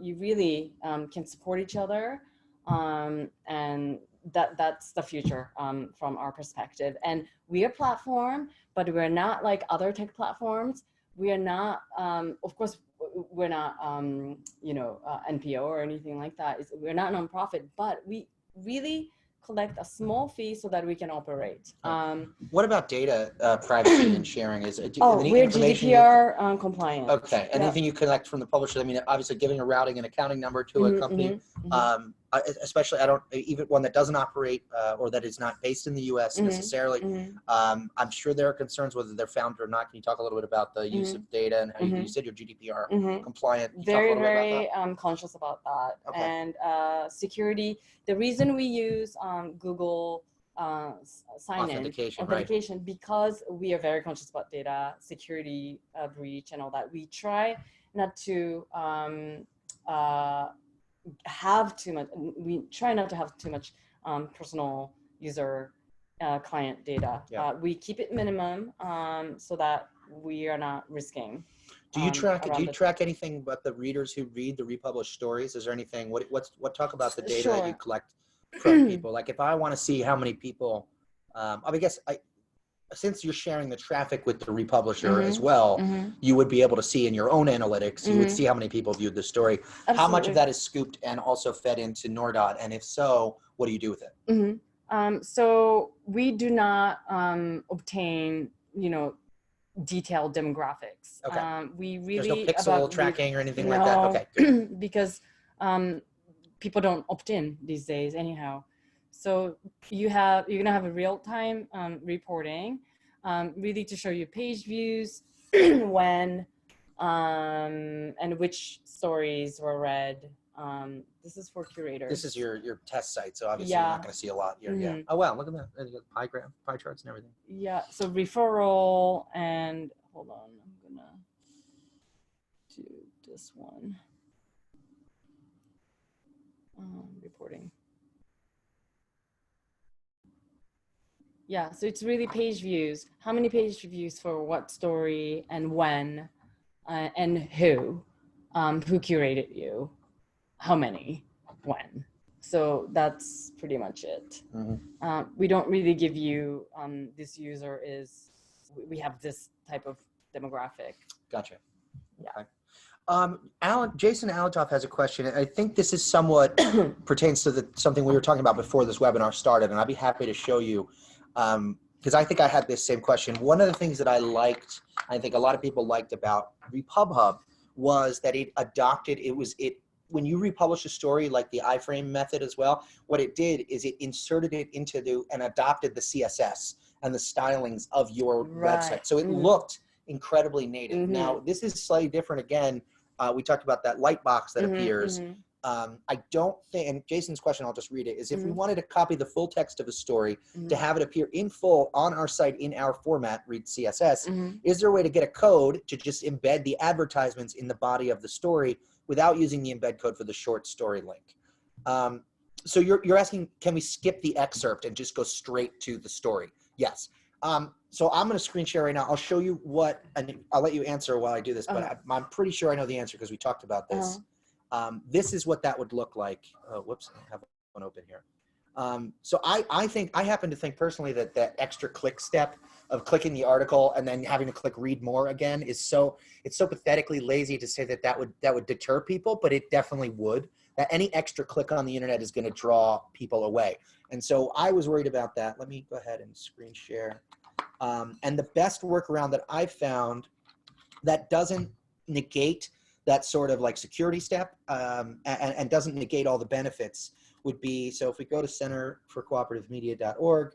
You really can support each other, and that's the future from our perspective. And we're a platform, but we're not like other tech platforms. We are not, of course, we're not, NPO or anything like that. We're not nonprofit, but we really collect a small fee so that we can operate. What about data privacy and sharing? We're GDPR compliant. Okay, anything you collect from the publisher? I mean, obviously giving a routing and accounting number to a company, especially even one that doesn't operate or that is not based in the U.S. necessarily. I'm sure there are concerns whether they're found or not. Can you talk a little bit about the use of data and how you said you're GDPR compliant? Very conscious about that. Okay. And security. The reason we use Google sign-in authentication, because we are very conscious about data security, breach, and all that. We try not to have too much. We try not to have too much personal user client data. Yeah. We keep it minimum so that we are not risking. Do you track anything about the readers who read the republished stories? Is there anything? What talk about the data that you collect from people? Like if I want to see how many people, since you're sharing the traffic with the republisher as well, you would be able to see in your own analytics. You would see how many people viewed the story. Absolutely. How much of that is scooped and also fed into Nordot? And if so, what do you do with it? So we do not obtain, detailed demographics. Okay. We really there's no pixel tracking or anything like that. Okay. Good. Because people don't opt in these days anyhow. So you're gonna have a real-time reporting, really to show you page views, when and which stories were read. This is for curators. This is your test site, so obviously you're not going to see a lot here. Yeah. Oh wow, look at that! You got pie charts and everything. Yeah. So referral and hold on, I'm gonna do this one. Reporting. Yeah. So it's really page views. How many page views for what story and when, and who curated you. How many, when. So that's pretty much it. We don't really give you, this user is, we have this type of demographic. Gotcha. Yeah. Okay. Jason Alatoff has a question. I think this is somewhat pertains to something we were talking about before this webinar started, and I'd be happy to show you, because I think I had this same question. One of the things that I liked, I think a lot of people liked about RepubHub was that it adopted, when you republish a story like the iframe method as well, what it did is it inserted it into and adopted the CSS and the stylings of your website. So it looked incredibly native. Now, this is slightly different again. We talked about that light box that appears. I don't think, and Jason's question, I'll just read it, is if we wanted to copy the full text of a story to have it appear in full on our site in our format, read CSS, is there a way to get a code to just embed the advertisements in the body of the story without using the embed code for the short story link? So you're asking, can we skip the excerpt and just go straight to the story? Yes. So I'm going to screen share right now. I'll show you and I'll let you answer while I do this, but I'm pretty sure I know the answer because we talked about this. This is what that would look like. Whoops, I have one open here. So I happen to think personally that that extra click step of clicking the article and then having to click read more again is it's so pathetically lazy to say that that would deter people, but it definitely would. That any extra click on the internet is going to draw people away. And so I was worried about that. Let me go ahead and screen share. And the best workaround that I've found that doesn't negate that sort of like security step and doesn't negate all the benefits would be, so if we go to centerforcooperativemedia.org,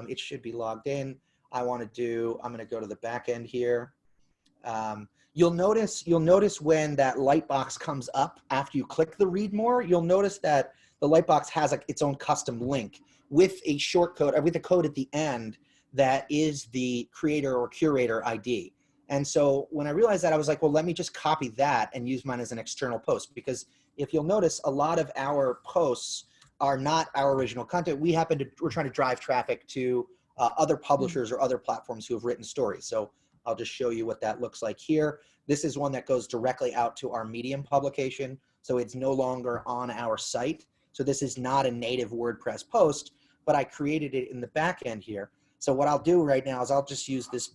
it should be logged in. I'm going to go to the back end here. You'll notice when that light box comes up after you click the read more, you'll notice that the light box has its own custom link with a shortcode, with a code at the end that is the creator or curator ID. And so when I realized that, I was like, well, let me just copy that and use mine as an external post, because if you'll notice, a lot of our posts are not our original content. We're trying to drive traffic to other publishers or other platforms who have written stories. So I'll just show you what that looks like here. This is one that goes directly out to our Medium publication. So it's no longer on our site. So this is not a native WordPress post, but I created it in the back end here. So what I'll do right now is I'll just use this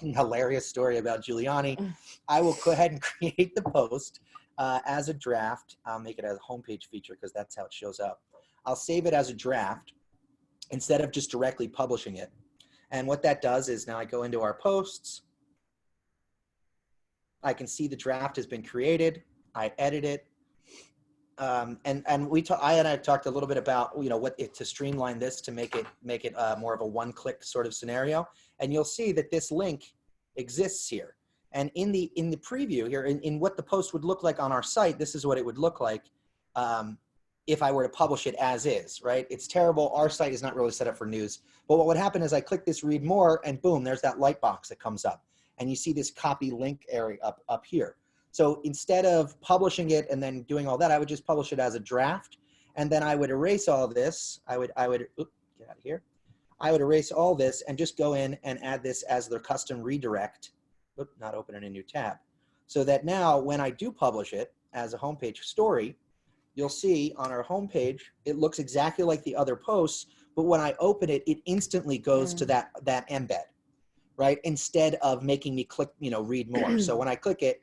hilarious story about Giuliani. I will go ahead and create the post as a draft. I'll make it as a homepage feature because that's how it shows up. I'll save it as a draft instead of just directly publishing it. And what that does is now I go into our posts. I can see the draft has been created. I edit it. Aya and I talked a little bit about, what to streamline this to make it more of a one-click sort of scenario. And you'll see that this link exists here. And in the preview here, in what the post would look like on our site, this is what it would look like if I were to publish it as is, right? It's terrible. Our site is not really set up for news. But what would happen is I click this read more and boom, there's that light box that comes up. And you see this copy link area up here. So instead of publishing it and then doing all that, I would just publish it as a draft. And then I would erase all this. I would get out of here. I would erase all this and just go in and add this as their custom redirect. Not opening a new tab. So that now when I do publish it as a homepage story, you'll see on our homepage, it looks exactly like the other posts, but when I open it, it instantly goes to that embed, right? Instead of making me click, read more. So when I click it,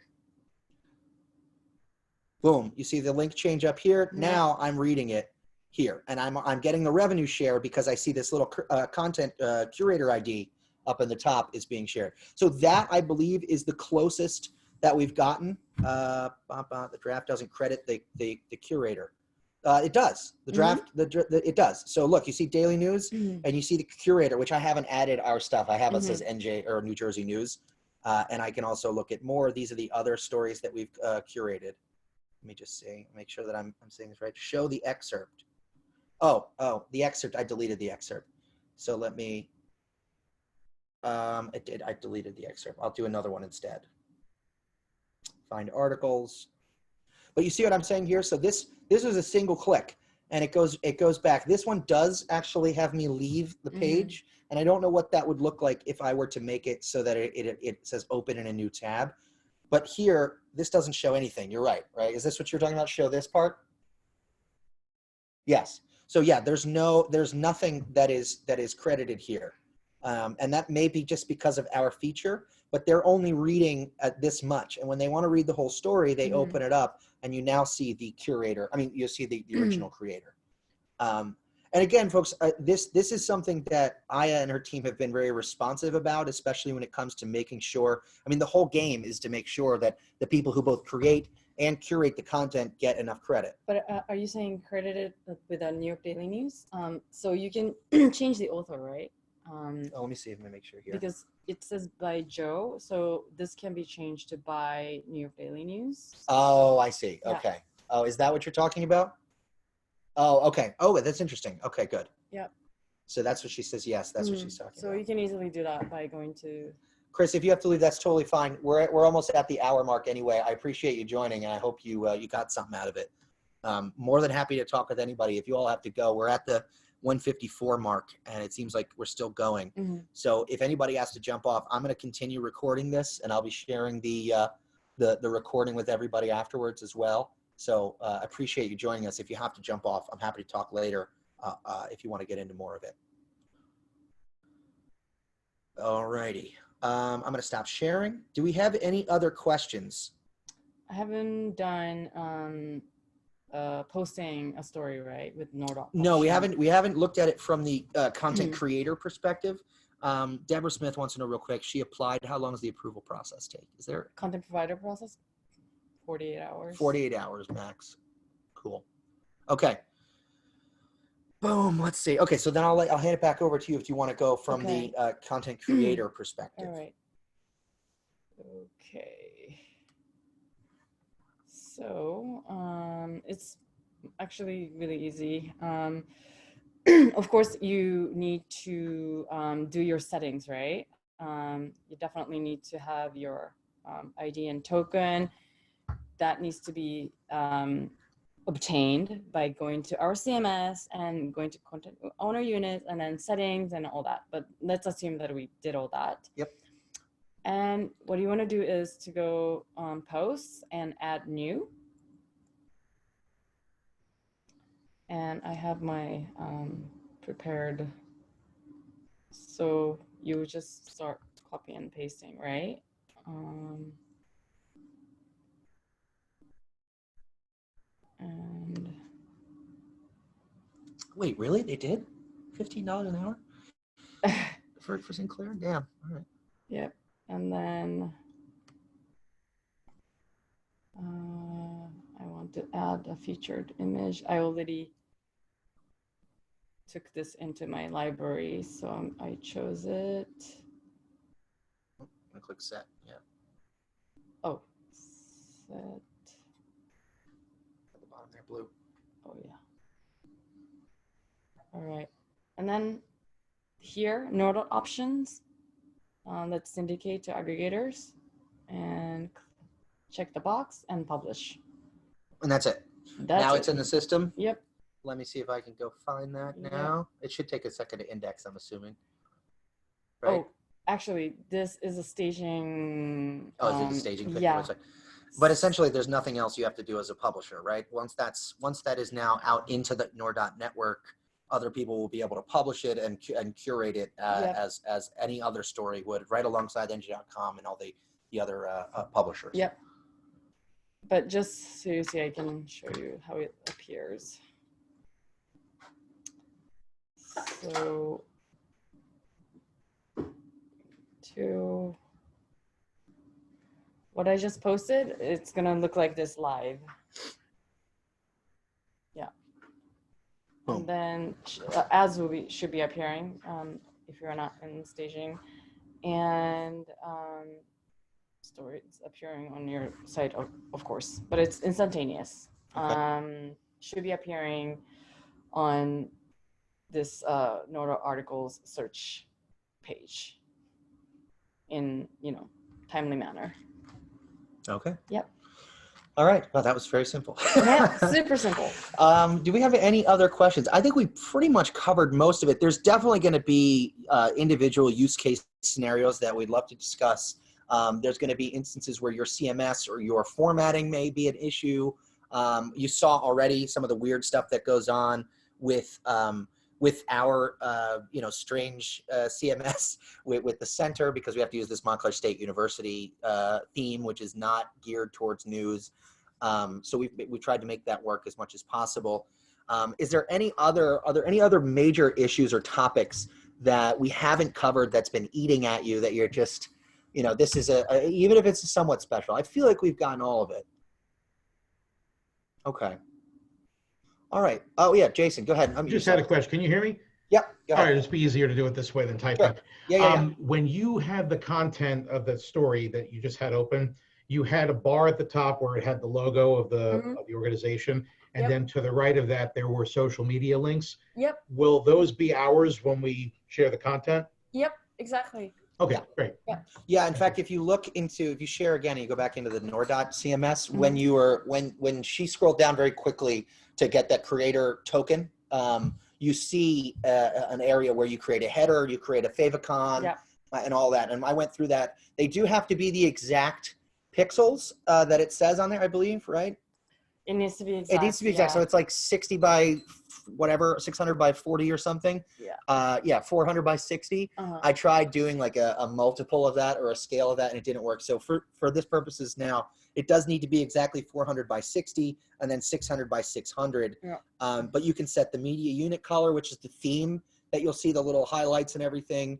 boom, you see the link change up here. Now I'm reading it here, and I'm getting the revenue share because I see this little content curator ID up in the top is being shared. So that, I believe, is the closest that we've gotten. The draft doesn't credit the curator. It does. The draft, it does. So look, you see daily news and you see the curator, which I haven't added our stuff. I have it says NJ or New Jersey News. And I can also look at more. These are the other stories that we've curated. Let me just see, make sure that I'm saying this right. Show the excerpt. Oh, the excerpt, I deleted the excerpt. So let me, I deleted the excerpt. I'll do another one instead. Find articles. But you see what I'm saying here? So this was a single click and it goes back. This one does actually have me leave the page. And I don't know what that would look like if I were to make it so that it says open in a new tab. But here, this doesn't show anything. You're right? Is this what you're talking about? Show this part? Yes. So yeah, there's nothing that is credited here. And that may be just because of our feature, but they're only reading this much. And when they want to read the whole story, they open it up and you now see the curator. I mean, you'll see the original creator. And again, folks, this is something that Aya and her team have been very responsive about, especially when it comes to making sure, I mean, the whole game is to make sure that the people who both create and curate the content get enough credit. But are you saying credited with a New York Daily News? So you can change the author, right? Let me see if I make sure here. Because it says by Joe, so this can be changed to by New York Daily News. Oh, I see. Yeah. Okay. Oh, is that what you're talking about? Oh, okay. Oh, that's interesting. Okay, good. Yep. So that's what she says. Yes, that's what she's talking So about. you can easily do that by going to. Chris, if you have to leave, that's totally fine. We're almost at the hour mark anyway. I appreciate you joining, and I hope you got something out of it. More than happy to talk with anybody. If you all have to go, we're at the 154 mark, and it seems like we're still going. So if anybody has to jump off, I'm going to continue recording this, and I'll be sharing the recording with everybody afterwards as well. So I appreciate you joining us. If you have to jump off, I'm happy to talk later if you want to get into more of it. All righty. I'm going to stop sharing. Do we have any other questions? I haven't done posting a story, right, with Nordot. No, we haven't looked at it from the content creator perspective. Deborah Smith wants to know real quick. She applied. How long does the approval process take? Is there Content provider process? 48 hours. 48 hours max. Cool. Okay. Boom. Let's see. Okay, so then I'll hand it back over to you if you want to go from the content creator perspective. All right. Okay. So it's actually really easy. Of course, you need to do your settings, right? You definitely need to have your ID and token. That needs to be obtained by going to our CMS and going to content owner units and then settings and all that. But let's assume that we did all that. Yep. And what you want to do is to go on posts and add new. And I have my prepared. So you just start copying and pasting, right? And Wait, really? They did? $15 an hour for Sinclair? Damn. All right. Yep. And then I want to add a featured image. I already took this into my library, so I chose it. I click set. Yeah. Oh, set. At the bottom there, blue. Oh yeah. All right. And then here, Nordot options. Let's indicate to aggregators and check the box and publish. And that's it. Now it's in the system. Yep. Let me see if I can go find that now. It should take a second to index, I'm assuming. Right? Oh, actually, this is a staging. Oh, is it a staging picture? Yeah. But essentially, there's nothing else you have to do as a publisher, right? Once that is now out into the Nordot network, other people will be able to publish it and curate it as any other story would, right alongside NG.com and all the other publishers. Yep. But just so you see, I can show you how it appears. So to what I just posted, it's gonna look like this live. Yeah. Boom. And then ads should be appearing if you're not in staging, and story is appearing on your site, of course, but it's instantaneous. Okay. Should be appearing on this Nordot articles search page in, timely manner. Okay. Yep. All right. Well, that was very simple. Yeah, super simple. Do we have any other questions? I think we pretty much covered most of it. There's definitely going to be individual use case scenarios that we'd love to discuss. There's going to be instances where your CMS or your formatting may be an issue. You saw already some of the weird stuff that goes on with our strange CMS with the center, because we have to use this Montclair State University theme, which is not geared towards news. So we tried to make that work as much as possible. Are there any other major issues or topics that we haven't covered that's been eating at you that you're just, this is even if it's somewhat special? I feel like we've gotten all of it. Okay. All right. Oh yeah, Jason, go ahead. I just had a question. Can you hear me? Yep. Go ahead. All right, it's be easier to do it this way than typing. Sure. Yeah. When you had the content of the story that you just had open, you had a bar at the top where it had the logo of the organization, and then to the right of that there were social media links. Yep. Will those be ours when we share the content? Yep. Exactly. Okay, great. Yeah. In fact, if you share again and you go back into the Nordot CMS, when she scrolled down very quickly to get that creator token, you see an area where you create a header, you create a favicon, and all that. And I went through that. They do have to be the exact pixels that it says on there, I believe, right? It needs to be exact. It needs to be exact. So it's like 60 by whatever, 600 by 40 or something. Yeah. 400 by 60. Uh-huh. I tried doing like a multiple of that or a scale of that, and it didn't work. So for this purposes now, it does need to be exactly 400 by 60 and then 600 by 600. Yeah. But you can set the media unit color, which is the theme that you'll see the little highlights and everything.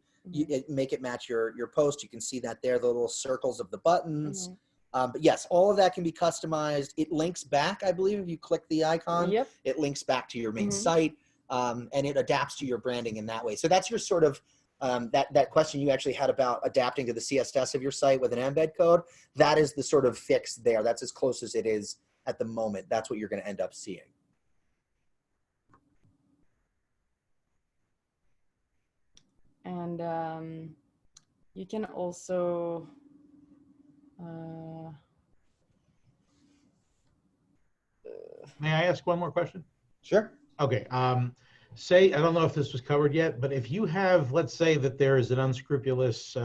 Make it match your post. You can see that there, the little circles of the buttons. But yes, all of that can be customized. It links back, I believe, if you click the icon, Yep. it links back to your main site, and it adapts to your branding in that way. So that's your sort of, that question you actually had about adapting to the CSS of your site with an embed code. That is the sort of fix there. That's as close as it is at the moment. That's what you're going to end up seeing. And you can also May I ask one more question? Sure. Okay. Say, I don't know if this was covered yet, but if you have, let's say that there is an unscrupulous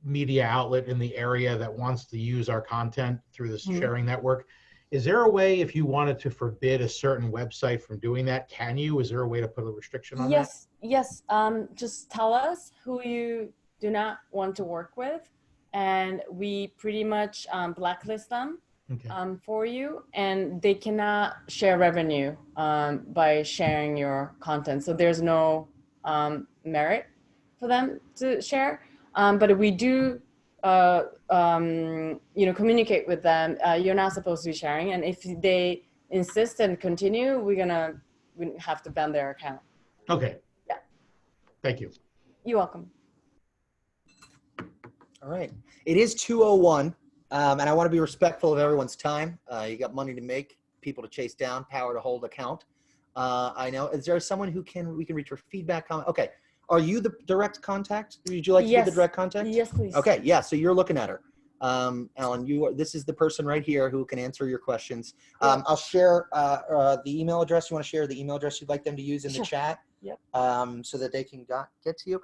media outlet in the area that wants to use our content through this sharing network, is there a way, if you wanted to forbid a certain website from doing that, can you? Is there a way to put a restriction on that? Yes. Just tell us who you do not want to work with, and we pretty much blacklist them for you, and they cannot share revenue by sharing your content. So there's no merit for them to share. But we do communicate with them. You're not supposed to be sharing, and if they insist and continue, we have to ban their account. Okay. Yeah. Thank you. You're welcome. All right. It is 2:01, and I want to be respectful of everyone's time. You got money to make, people to chase down, power to hold account. I know. Is there someone we can reach for feedback on? Okay. Are you the direct contact? Would you like to be the direct contact? Yes, please. Okay. Yeah. So you're looking at her. Alan, this is the person right here who can answer your questions. I'll share the email address. You want to share the email address you'd like them to use in the chat? Yep. So that they can get to you.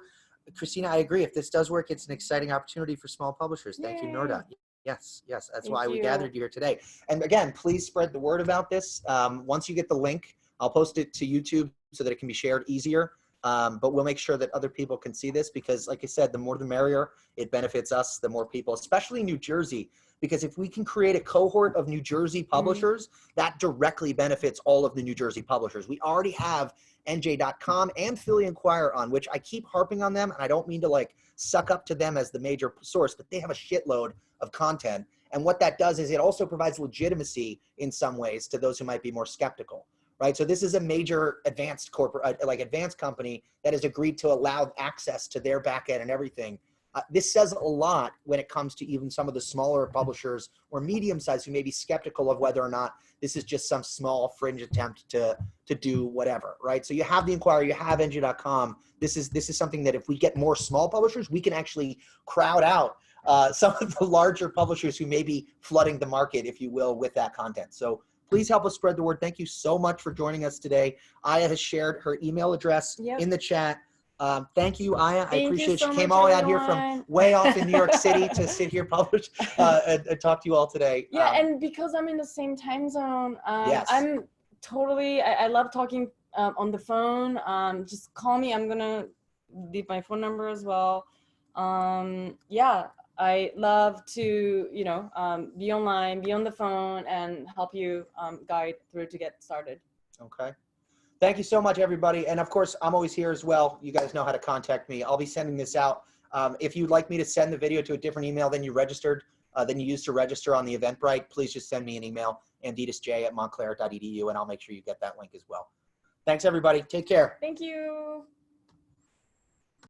Christina, I agree. If this does work, it's an exciting opportunity for small publishers. Thank you, Nordot. Yes. That's why we gathered you here today. And again, please spread the word about this. Once you get the link, I'll post it to YouTube so that it can be shared easier. But we'll make sure that other people can see this because, like I said, the more the merrier. It benefits us, the more people, especially New Jersey, because if we can create a cohort of New Jersey publishers, that directly benefits all of the New Jersey publishers. We already have NJ.com and Philly Inquirer on, which I keep harping on them, and I don't mean to like suck up to them as the major source, but they have a shitload of content. And what that does is it also provides legitimacy in some ways to those who might be more skeptical. Right, so this is a major advanced advanced company that has agreed to allow access to their backend and everything. This says a lot when it comes to even some of the smaller publishers or medium-sized who may be skeptical of whether or not this is just some small fringe attempt to do whatever. Right, so you have the Inquirer, you have NJ.com. This is something that if we get more small publishers, we can actually crowd out some of the larger publishers who may be flooding the market, if you will, with that content. So please help us spread the word. Thank you so much for joining us today. Aya has shared her email address in the chat. Thank you, Aya. I appreciate you came all the way out here from way off in New York City to sit here, publish, and talk to you all today. Yeah, and because I'm in the same time zone, I'm totally, I love talking on the phone. Just call me. I'm going to leave my phone number as well. Yeah. I love to, be online, be on the phone, and help you guide through to get started. Okay. Thank you so much, everybody. And of course, I'm always here as well. You guys know how to contact me. I'll be sending this out. If you'd like me to send the video to a different email than you used to register on the Eventbrite, please just send me an email, anditasj@montclair.edu, and I'll make sure you get that link as well. Thanks, everybody. Take care. Thank you.